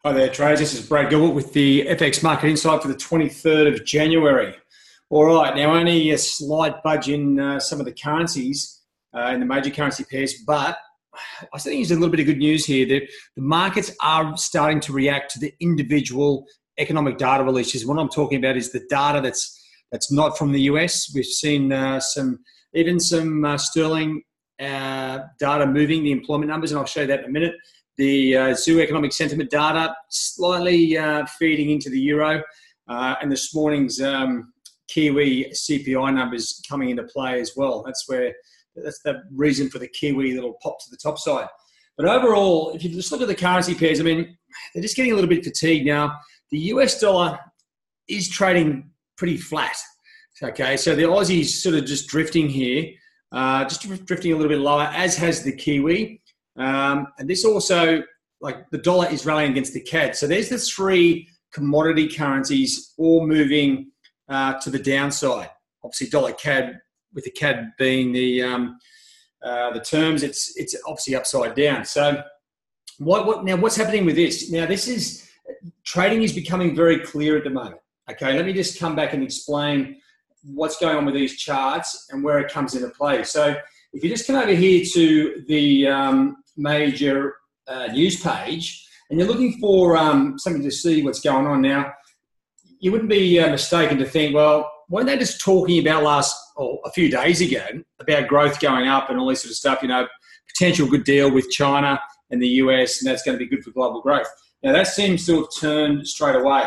Hi there, traders. This is Brad Gilbert with the FX Market Insight for the 23rd of January. All right, now only a slight budge in some of the currencies, in the major currency pairs, but I think there's a little bit of good news here. The markets are starting to react to the individual economic data releases. What I'm talking about is the data that's not from the US. We've seen some sterling data moving, the employment numbers, and I'll show you that in a minute. The zoo economic sentiment data slightly feeding into the euro, and this morning's Kiwi CPI numbers coming into play as well. That's the reason for the Kiwi little pop to the top side. But overall, if you just look at the currency pairs, I mean, they're just getting a little bit fatigued now. The US dollar is trading pretty flat. Okay, so the Aussie's sort of just drifting here, just drifting a little bit lower, as has the Kiwi. And this also, like the dollar is rallying against the CAD. So there's the three commodity currencies all moving to the downside. Obviously, dollar CAD, with the CAD being the terms, it's obviously upside down. So what's happening with this? Now trading is becoming very clear at the moment. Okay, let me just come back and explain what's going on with these charts and where it comes into play. So if you just come over here to the major news page and you're looking for something to see what's going on now, you wouldn't be mistaken to think, well, weren't they just talking about a few days ago about growth going up and all this sort of stuff, potential good deal with China and the US, and that's going to be good for global growth. Now, that seems to have turned straight away.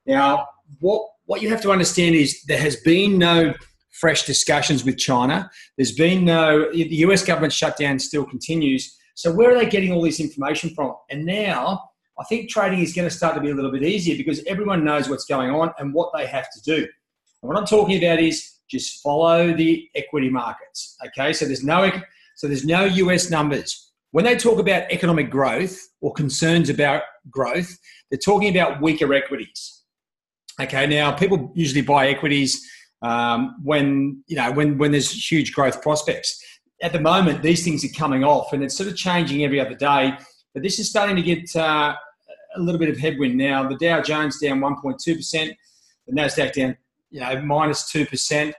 Now, what you have to understand is there has been no fresh discussions with China. There's been the US government shutdown still continues. So where are they getting all this information from? And now I think trading is going to start to be a little bit easier because everyone knows what's going on and what they have to do. And what I'm talking about is just follow the equity markets. Okay, so there's no US numbers. When they talk about economic growth or concerns about growth, they're talking about weaker equities. Okay, now people usually buy equities when there's huge growth prospects. At the moment, these things are coming off, and it's sort of changing every other day. But this is starting to get a little bit of headwind now. The Dow Jones down 1.2%, the Nasdaq down minus 2%,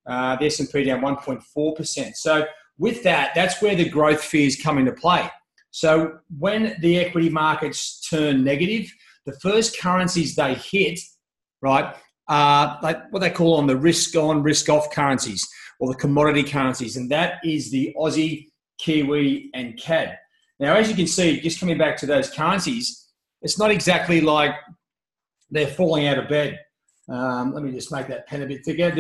the S&P down 1.4%. So with that, that's where the growth fears come into play. So when the equity markets turn negative, the first currencies they hit, right, like what they call on the risk-on, risk-off currencies, or the commodity currencies, and that is the Aussie, Kiwi, and CAD. Now, as you can see, just coming back to those currencies, it's not exactly like they're falling out of bed. Let me just make that pen a bit thicker.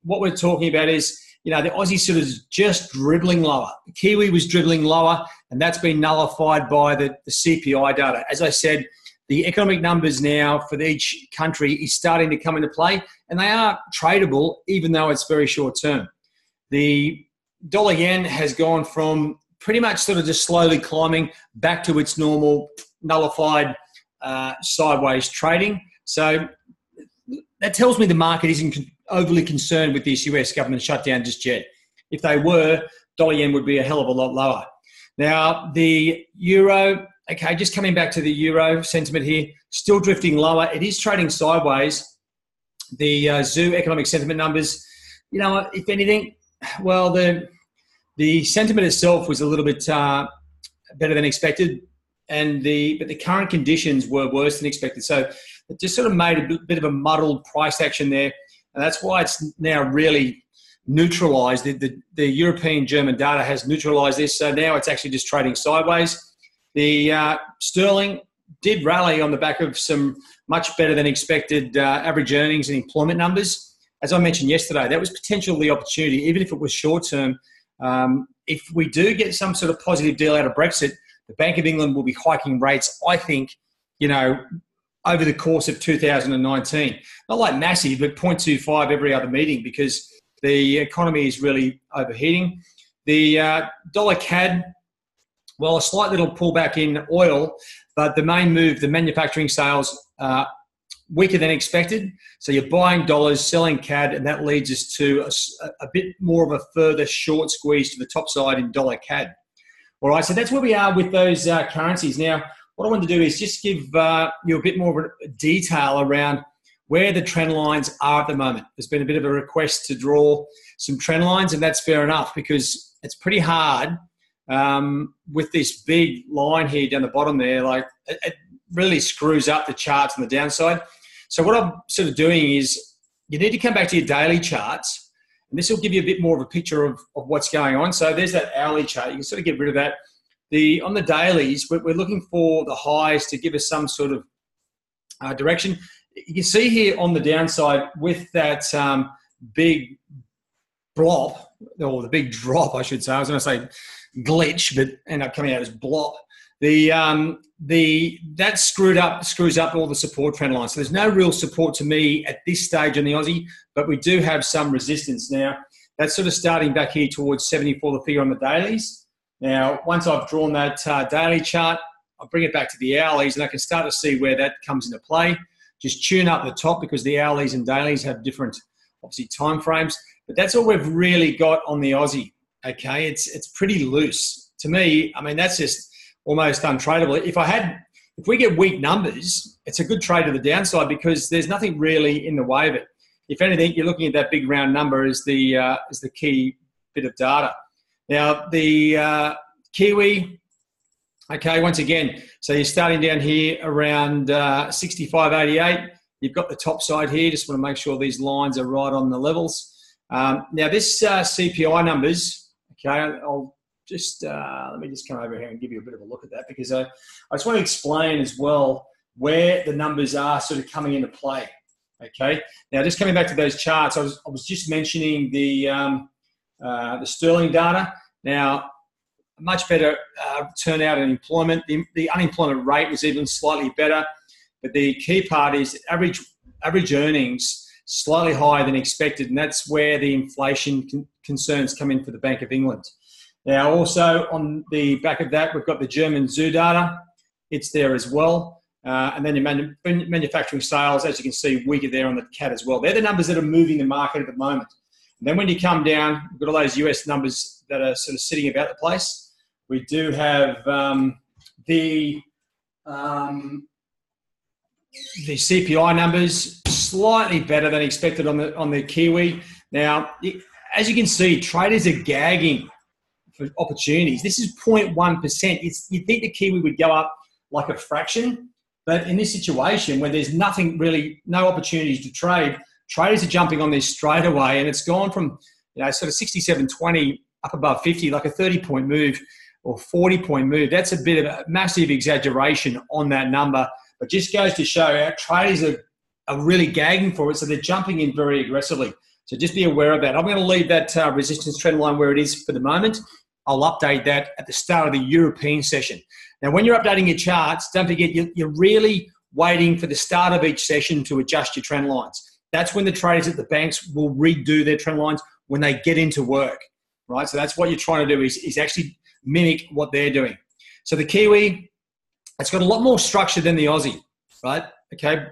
What we're talking about is, the Aussie sort of just dribbling lower. The Kiwi was dribbling lower, and that's been nullified by the CPI data. As I said, the economic numbers now for each country is starting to come into play, and they are tradable, even though it's very short term. The dollar yen has gone from pretty much sort of just slowly climbing back to its normal nullified sideways trading. So that tells me the market isn't overly concerned with this US government shutdown just yet. If they were, dollar yen would be a hell of a lot lower. Now, the euro, okay, just coming back to the euro sentiment here, still drifting lower. It is trading sideways. The zoo economic sentiment numbers, if anything, well, the sentiment itself was a little bit better than expected, but the current conditions were worse than expected. So it just sort of made a bit of a muddled price action there, and that's why it's now really neutralised. The European German data has neutralised this, so now it's actually just trading sideways. The sterling did rally on the back of some much better than expected average earnings and employment numbers. As I mentioned yesterday, that was potentially the opportunity, even if it was short term. If we do get some sort of positive deal out of Brexit, the Bank of England will be hiking rates, I think, over the course of 2019. Not like massive, but 0.25 every other meeting because the economy is really overheating. The dollar CAD, well, a slight little pullback in oil, but the main move, the manufacturing sales, weaker than expected. So you're buying dollars, selling CAD, and that leads us to a bit more of a further short squeeze to the top side in dollar CAD. All right, so that's where we are with those currencies. Now, what I want to do is just give you a bit more of a detail around where the trend lines are at the moment. There's been a bit of a request to draw some trend lines, and that's fair enough because it's pretty hard with this big line here down the bottom there. Like it really screws up the charts on the downside. So what I'm sort of doing is you need to come back to your daily charts, and this will give you a bit more of a picture of what's going on. So there's that hourly chart. You can sort of get rid of that. On the dailies, we're looking for the highs to give us some sort of direction. You can see here on the downside with that big blob, or the big drop, I should say. I was going to say glitch, but ended up coming out as blob. That screws up all the support trend lines. So there's no real support to me at this stage on the Aussie, but we do have some resistance now. That's sort of starting back here towards 74, the figure on the dailies. Now, once I've drawn that daily chart, I'll bring it back to the hourlies, and I can start to see where that comes into play. Just tune up the top because the hourlies and dailies have different, obviously, time frames. But that's all we've really got on the Aussie. Okay, it's pretty loose to me. I mean, that's just almost untradeable. If we get weak numbers, it's a good trade to the downside because there's nothing really in the way of it. If anything, you're looking at that big round number as the key bit of data. Now the Kiwi. Okay, once again, so you're starting down here around 65.88. You've got the top side here. Just want to make sure these lines are right on the levels. Now this CPI numbers, okay, I'll just, let me just come over here and give you a bit of a look at that because I just want to explain as well where the numbers are sort of coming into play, okay? Now just coming back to those charts, I was just mentioning the sterling data. Now, much better turnout in employment. The unemployment rate was even slightly better. But the key part is average earnings slightly higher than expected, and that's where the inflation concerns come in for the Bank of England. Now, also on the back of that, we've got the German zoo data. It's there as well. And then your manufacturing sales, as you can see, weaker there on the CAT as well. They're the numbers that are moving the market at the moment. And then when you come down, we've got all those US numbers that are sort of sitting about the place. We do have the CPI numbers slightly better than expected on the Kiwi. Now, as you can see, traders are gagging for opportunities. This is 0.1%. You'd think the Kiwi would go up like a fraction, but in this situation where there's nothing really, no opportunities to trade, traders are jumping on this straight away, and it's gone from sort of 67.20 up above 50, like a 30-point move or 40-point move. That's a bit of a massive exaggeration on that number, but just goes to show our traders are really gagging for it, so they're jumping in very aggressively. So just be aware of that. I'm going to leave that resistance trend line where it is for the moment. I'll update that at the start of the European session. Now, when you're updating your charts, don't forget you're really waiting for the start of each session to adjust your trend lines. That's when the traders at the banks will redo their trend lines when they get into work, right? So that's what you're trying to do is actually mimic what they're doing. So the Kiwi, it's got a lot more structure than the Aussie, right? Okay,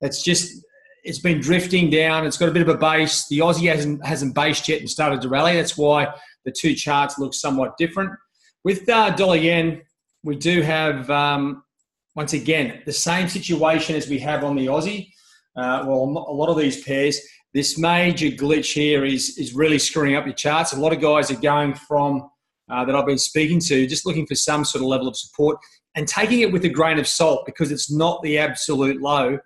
it's been drifting down. It's got a bit of a base. The Aussie hasn't based yet and started to rally. That's why the two charts look somewhat different. With dollar yen, we do have, once again, the same situation as we have on the Aussie. Well, a lot of these pairs, this major glitch here is really screwing up your charts. A lot of guys are going from, that I've been speaking to, just looking for some sort of level of support and taking it with a grain of salt because it's not the absolute low,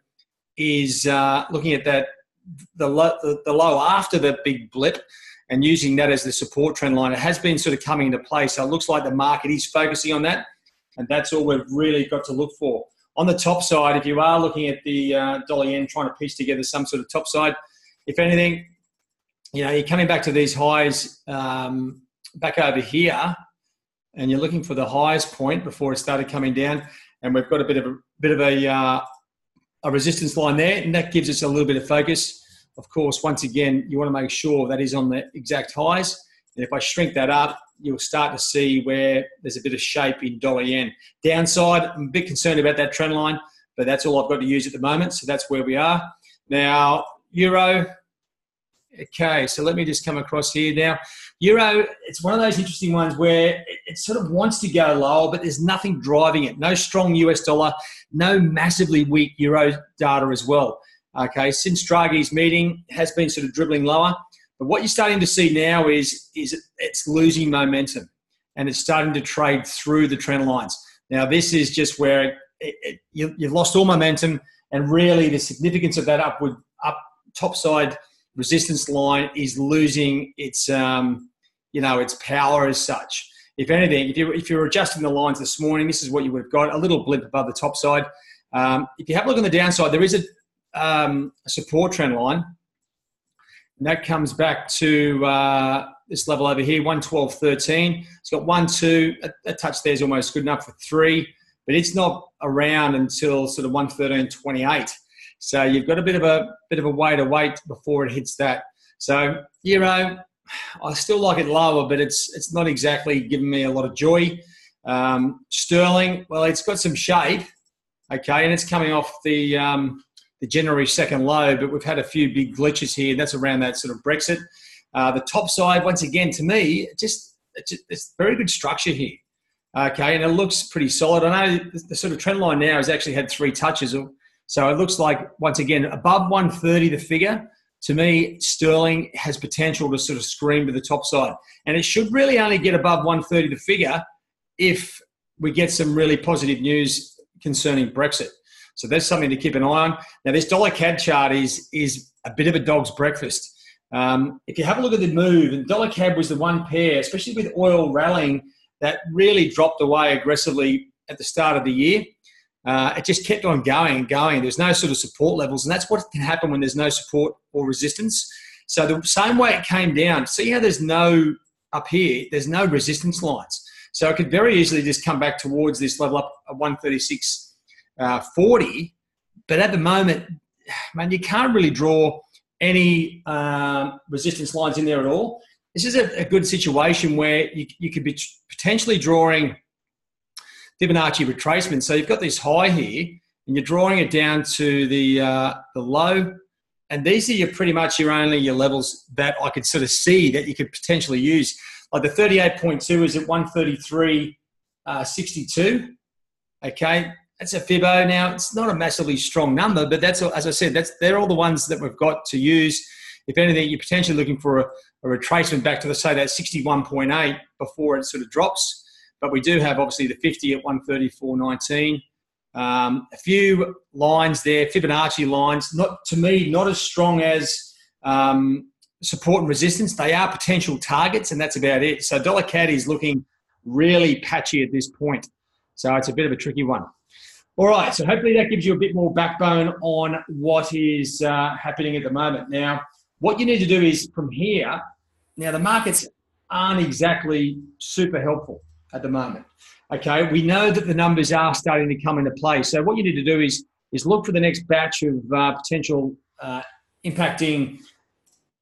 is looking at that, the low after the big blip and using that as the support trend line. It has been sort of coming into play, so it looks like the market is focusing on that, and that's all we've really got to look for. On the top side, if you are looking at the dollar yen, trying to piece together some sort of top side, if anything, you're coming back to these highs back over here, and you're looking for the highest point before it started coming down, and we've got a bit of a resistance line there, and that gives us a little bit of focus. Of course, once again, you want to make sure that is on the exact highs, and if I shrink that up, you'll start to see where there's a bit of shape in dollar yen. Downside, I'm a bit concerned about that trend line, but that's all I've got to use at the moment, so that's where we are. Now, euro, Okay, so let me just come across here now. Euro, it's one of those interesting ones where it sort of wants to go lower, but there's nothing driving it. No strong US dollar, no massively weak Euro data as well. Okay, since Draghi's meeting, it has been sort of dribbling lower. But what you're starting to see now is it's losing momentum, and it's starting to trade through the trend lines. Now, this is just where you've lost all momentum, and really the significance of that up topside resistance line is losing its its power as such. If anything, if you're adjusting the lines this morning, this is what you would have got, a little blip above the top side. If you have a look on the downside, there is a support trend line, and that comes back to this level over here, 112.13. It's got 1, 2, a touch there is almost good enough for 3, but it's not around until sort of 113.28. So you've got a bit of a way to wait before it hits that. So Euro, I still like it lower, but it's not exactly giving me a lot of joy. Sterling, well, it's got some shape, okay, and it's coming off the January 2nd low, but we've had a few big glitches here, and that's around that sort of Brexit. The top side, once again, to me, it's very good structure here, okay, and it looks pretty solid. I know the sort of trend line now has actually had 3 touches, so it looks like, once again, above 130 the figure. To me, sterling has potential to sort of scream to the top side. And it should really only get above 130 the figure if we get some really positive news concerning Brexit. So that's something to keep an eye on. Now, this dollar CAD chart is a bit of a dog's breakfast. If you have a look at the move, and dollar CAD was the one pair, especially with oil rallying, that really dropped away aggressively at the start of the year. It just kept on going and going. There's no sort of support levels, and that's what can happen when there's no support or resistance. So the same way it came down, see how there's no, up here, there's no resistance lines. So it could very easily just come back towards this level up at 136.40. But at the moment, man, you can't really draw any resistance lines in there at all. This is a good situation where you could be potentially drawing Fibonacci retracement. So you've got this high here, and you're drawing it down to the low, and these are pretty much your levels that I could sort of see that you could potentially use. Like the 38.2 is at 133.62. Okay, that's a Fibo. Now it's not a massively strong number, but that's, as I said, they're all the ones that we've got to use. If anything, you're potentially looking for a retracement back to, let's say, that 61.8 before it sort of drops. But we do have, obviously, the 50 at 134.19. A few lines there, Fibonacci lines, to me, not as strong as support and resistance. They are potential targets, and that's about it. So dollar CAD is looking really patchy at this point. So it's a bit of a tricky one. All right, so hopefully that gives you a bit more backbone on what is happening at the moment. Now, what you need to do is from here, now the markets aren't exactly super helpful at the moment. Okay, we know that the numbers are starting to come into play. So what you need to do is look for the next batch of potential impacting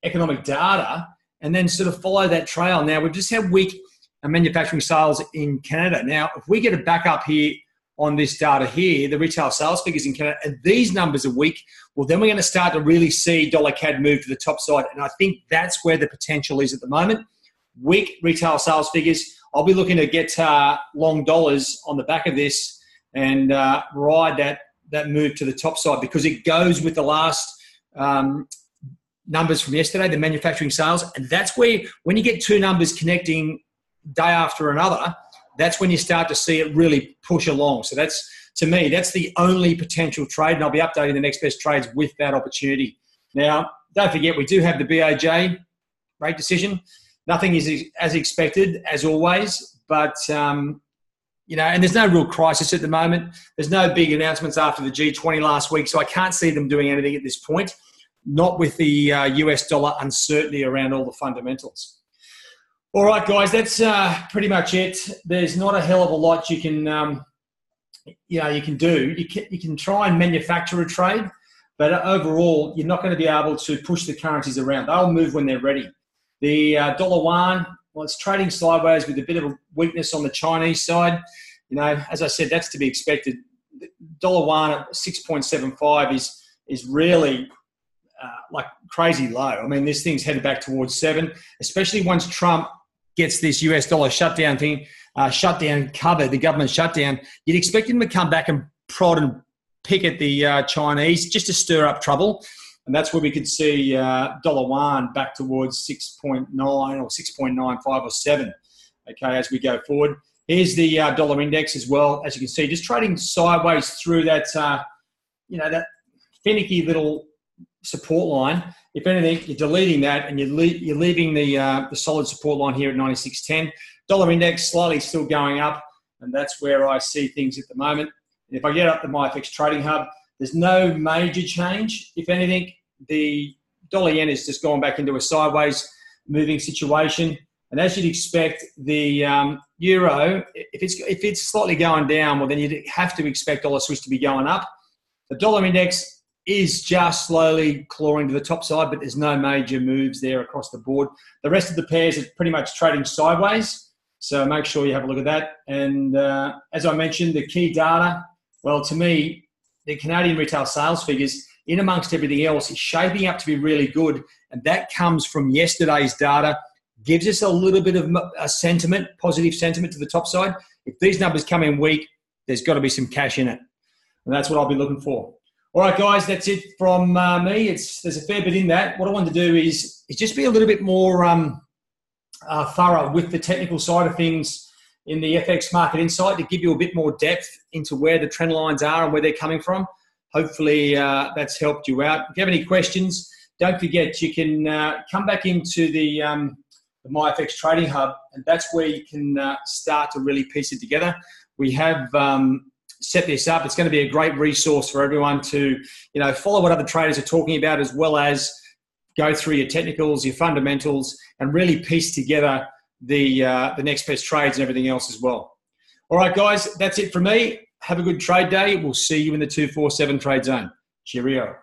economic data, and then sort of follow that trail. Now, we've just had weak manufacturing sales in Canada. Now, if we get a back up here on this data here, the retail sales figures in Canada, and these numbers are weak, well, then we're going to start to really see dollar CAD move to the top side. And I think that's where the potential is at the moment. Weak retail sales figures. I'll be looking to get long dollars on the back of this and ride that move to the top side, because it goes with the last numbers from yesterday, the manufacturing sales. And that's where, when you get two numbers connecting day after another, that's when you start to see it really push along. So that's, to me, that's the only potential trade, and I'll be updating the next best trades with that opportunity. Now, don't forget, we do have the BOJ rate decision. Nothing is as expected, as always, but, and there's no real crisis at the moment. There's no big announcements after the G20 last week, so I can't see them doing anything at this point, not with the US dollar uncertainty around all the fundamentals. All right, guys, that's pretty much it. There's not a hell of a lot you can, you can do. You can try and manufacture a trade, but overall, you're not going to be able to push the currencies around. They'll move when they're ready. The dollar yuan, well, it's trading sideways with a bit of a weakness on the Chinese side. As I said, that's to be expected. Dollar yuan at 6.75 is really like crazy low. I mean, this thing's headed back towards 7, especially once Trump gets this US dollar shutdown thing, shutdown covered, the government shutdown. You'd expect him to come back and prod and pick at the Chinese just to stir up trouble. And that's where we could see dollar yuan back towards 6.9 or 6.95 or 7, okay, as we go forward. Here's the dollar index as well, as you can see, just trading sideways through that, that finicky little support line. If anything, you're deleting that and you're leaving the solid support line here at 96.10. Dollar index slightly still going up, and that's where I see things at the moment. And if I get up to my FX Trading Hub, there's no major change. If anything, the dollar yen has just gone back into a sideways moving situation. And as you'd expect, the euro, if it's slightly going down, well, then you'd have to expect dollar Swiss to be going up. The dollar index is just slowly clawing to the top side, but there's no major moves there across the board. The rest of the pairs are pretty much trading sideways, so make sure you have a look at that. And as I mentioned, the key data, well, to me, the Canadian retail sales figures, in amongst everything else, is shaping up to be really good, and that comes from yesterday's data. Gives us a little bit of a sentiment, positive sentiment to the top side. If these numbers come in weak, there's got to be some cash in it, and that's what I'll be looking for. All right, guys, that's it from me. There's a fair bit in that. What I want to do is just be a little bit more thorough with the technical side of things in the FX Market Insight to give you a bit more depth into where the trend lines are and where they're coming from. Hopefully that's helped you out. If you have any questions, don't forget you can come back into the MyFX Trading Hub, and that's where you can start to really piece it together. We have set this up. It's going to be a great resource for everyone to, follow what other traders are talking about, as well as go through your technicals, your fundamentals, and really piece together the next best trades and everything else as well. All right, guys, that's it from me. Have a good trade day. We'll see you in the 247 trade zone. Cheerio.